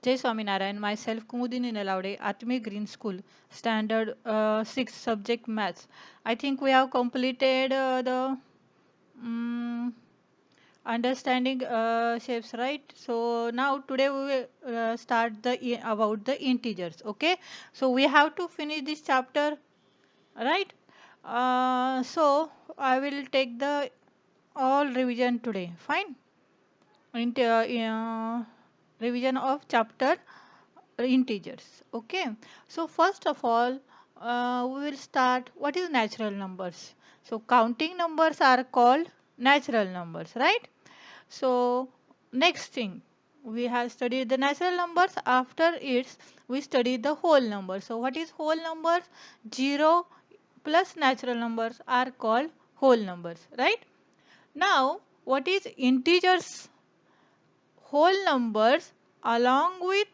Jai Swaminarayan, myself Kumudini Nelaude, Atmi Green School, Standard 6, subject Maths. I think we have completed the um, understanding shapes, right? So now today we will start about the integers. Okay, so we have to finish this chapter, right? So I will take the all revision today. Fine. Revision of chapter integers. Okay, so first of all, we will start what is natural numbers. So counting numbers are called natural numbers, right? So next thing, we have studied the natural numbers. After it we study the whole number. So what is whole numbers? 0 plus natural numbers are called whole numbers, right? Now what is integers? Whole numbers along with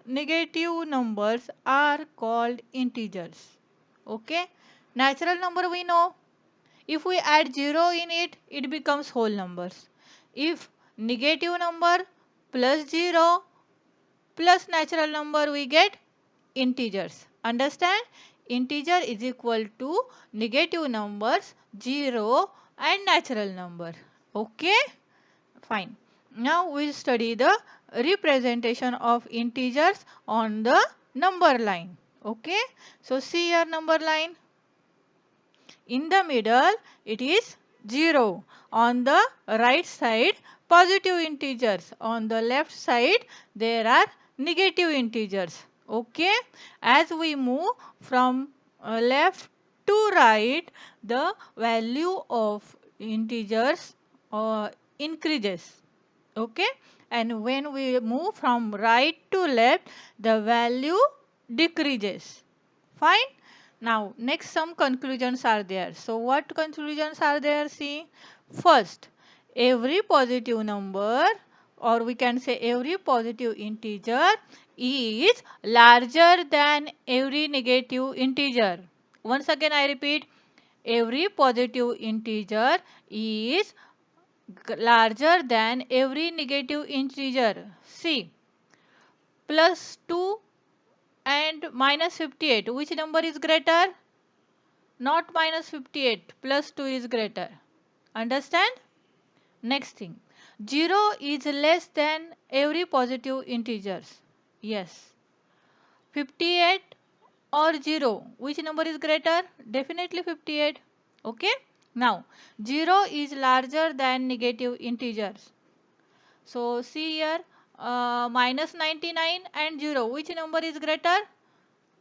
negative numbers are called integers. Okay? Natural number we know. If we add 0 in it, it becomes whole numbers. If negative number plus 0 plus natural number we get integers. Understand? Integer is equal to negative numbers 0 and natural number. Okay? Fine. Now we will study the representation of integers on the number line. Okay. So see your number line. In the middle it is 0. On the right side positive integers. On the left side there are negative integers. Okay. As we move from left to right, the value of integers increases. Okay, and when we move from right to left, the value decreases. Fine. Now next some conclusions are there. So what conclusions are there? See, first, every positive number, or we can say every positive integer, is larger than every negative integer. Once again I repeat, every positive integer is larger than every negative integer. See, plus 2 and minus 58. Which number is greater? Not minus 58. Plus 2 is greater. Understand? Next thing. 0 is less than every positive integers. Yes. 58 or 0. Which number is greater? Definitely 58. Okay. Now, 0 is larger than negative integers. So see here, minus 99 and 0. Which number is greater?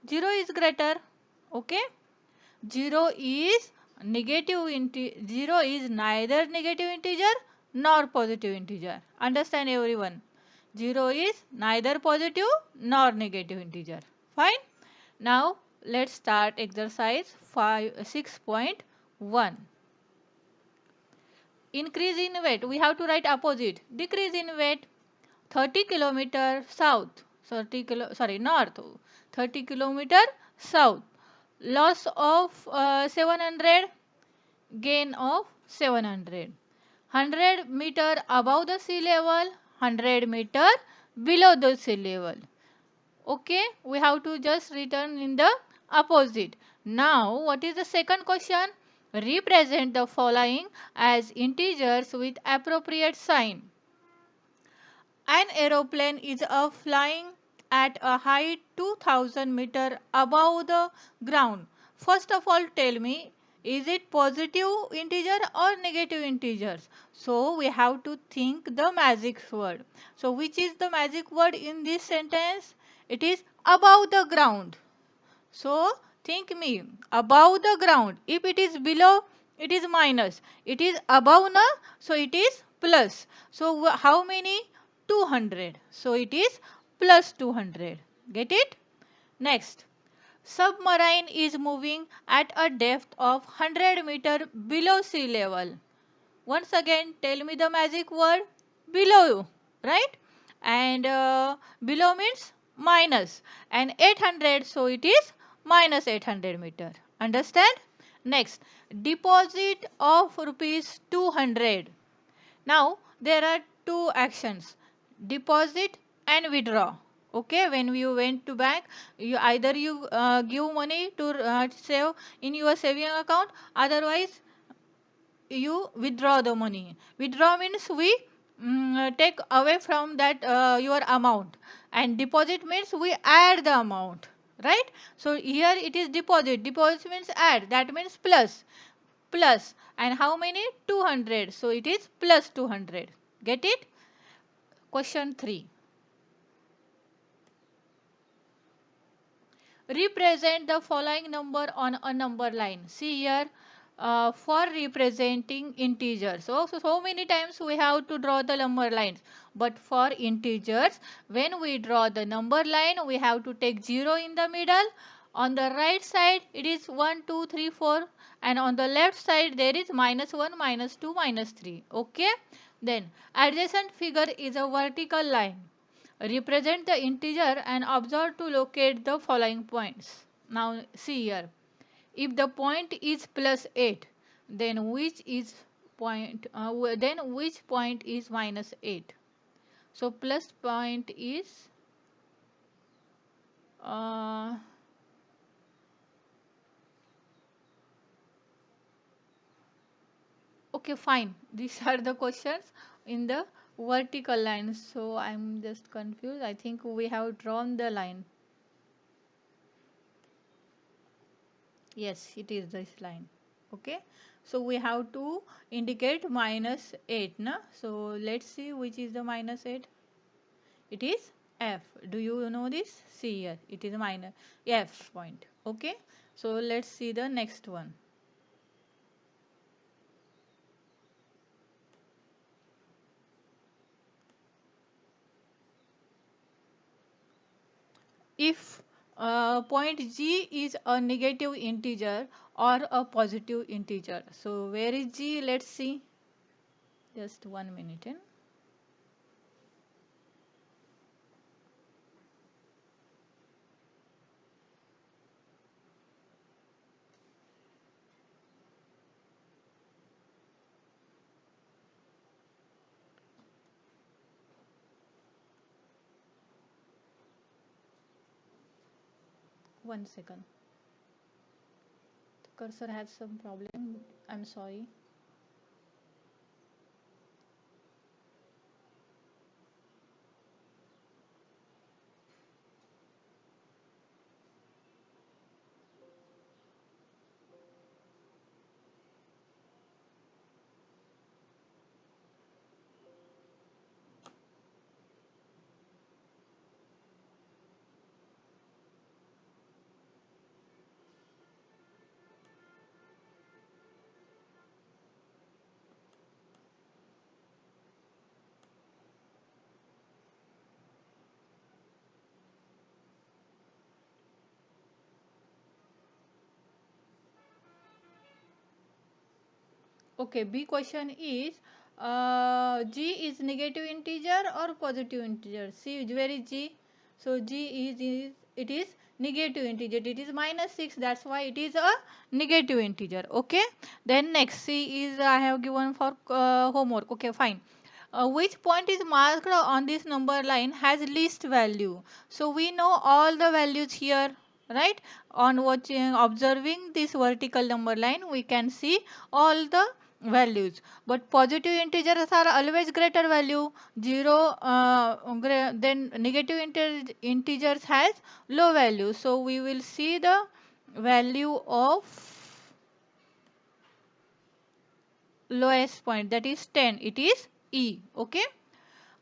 0 is greater. Okay. 0 is 0 is neither negative integer nor positive integer. Understand everyone? 0 is neither positive nor negative integer. Fine. Now let's start exercise 6.1. Increase in weight. We have to write opposite. Decrease in weight. 30 kilometer south, north, 30 kilometer south, loss of 700, gain of 700, 100 meter above the sea level, 100 meter below the sea level. Okay, we have to just return in the opposite. Now what is the second question? Represent the following as integers with appropriate sign. An aeroplane is flying at a height 2000 meter above the ground. First of all, tell me, is it positive integer or negative integers? So we have to think the magic word. So which is the magic word in this sentence? It is above the ground. So think me, above the ground. If it is below, it is minus. It is above now, so it is plus. So how many? 200. So it is plus 200. Get it? Next. Submarine is moving at a depth of 100 meter below sea level. Once again, tell me the magic word. Below, right? And below means minus. And 800, so it is minus 800 meter. Understand? Next, deposit of rupees 200. Now, there are two actions, deposit and withdraw. Okay, when you went to bank, you either you give money to save in your saving account, otherwise you withdraw the money. Withdraw means we take away from that your amount, and deposit means we add the amount, right? So here it is deposit. Deposit means add, that means plus. Plus, and how many? 200. So it is plus 200. Get it? Question 3. Represent the following number on a number line. See here, for representing integers. So many times we have to draw the number lines. But for integers, when we draw the number line, we have to take 0 in the middle. On the right side, it is 1, 2, 3, 4. And on the left side, there is -1, -2, -3. Okay. Then, adjacent figure is a vertical line. Represent the integer and observe to locate the following points. Now see here. If the point is +8, then which point is -8? So plus point is uh, okay, fine. These are the questions in the vertical line. So I'm just confused. I think we have drawn the line. Yes, it is this line. Okay. So we have to indicate -8. Na? So let's see which is the -8. It is F. Do you know this? See here. It is minus F point. Okay. So let's see the next one. If point G is a negative integer or a positive integer. So where is G? Let's see. Just 1 minute. 1 second. The cursor has some problem. I'm sorry. Okay, B question is G is negative integer or positive integer? See where is G? So G is it is negative integer. It is -6. That's why it is a negative integer. Okay. Then next C is I have given for homework. Okay, fine. Which point is marked on this number line has least value? So we know all the values here, right? On watching observing this vertical number line, we can see all the values, but positive integers are always greater value. 0 then negative integers has low value, so we will see the value of lowest point, that is 10. It is E. Okay.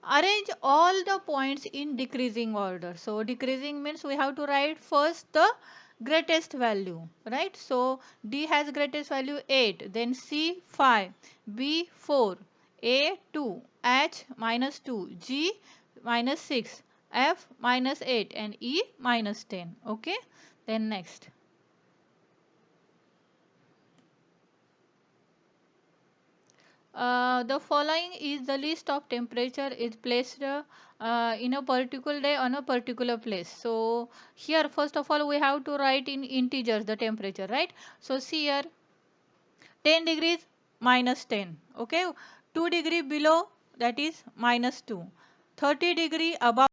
Arrange all the points in decreasing order. So decreasing means we have to write first the greatest value, right? So D has greatest value 8, then C 5, B 4, A 2, H -2, G -6, F -8, and E -10. Okay. Then next. The following is the list of temperature is placed in a particular day on a particular place. So here first of all we have to write in integers the temperature, right? So see here 10 degrees -10. Okay. 2 degree below, that is -2. 30 degree above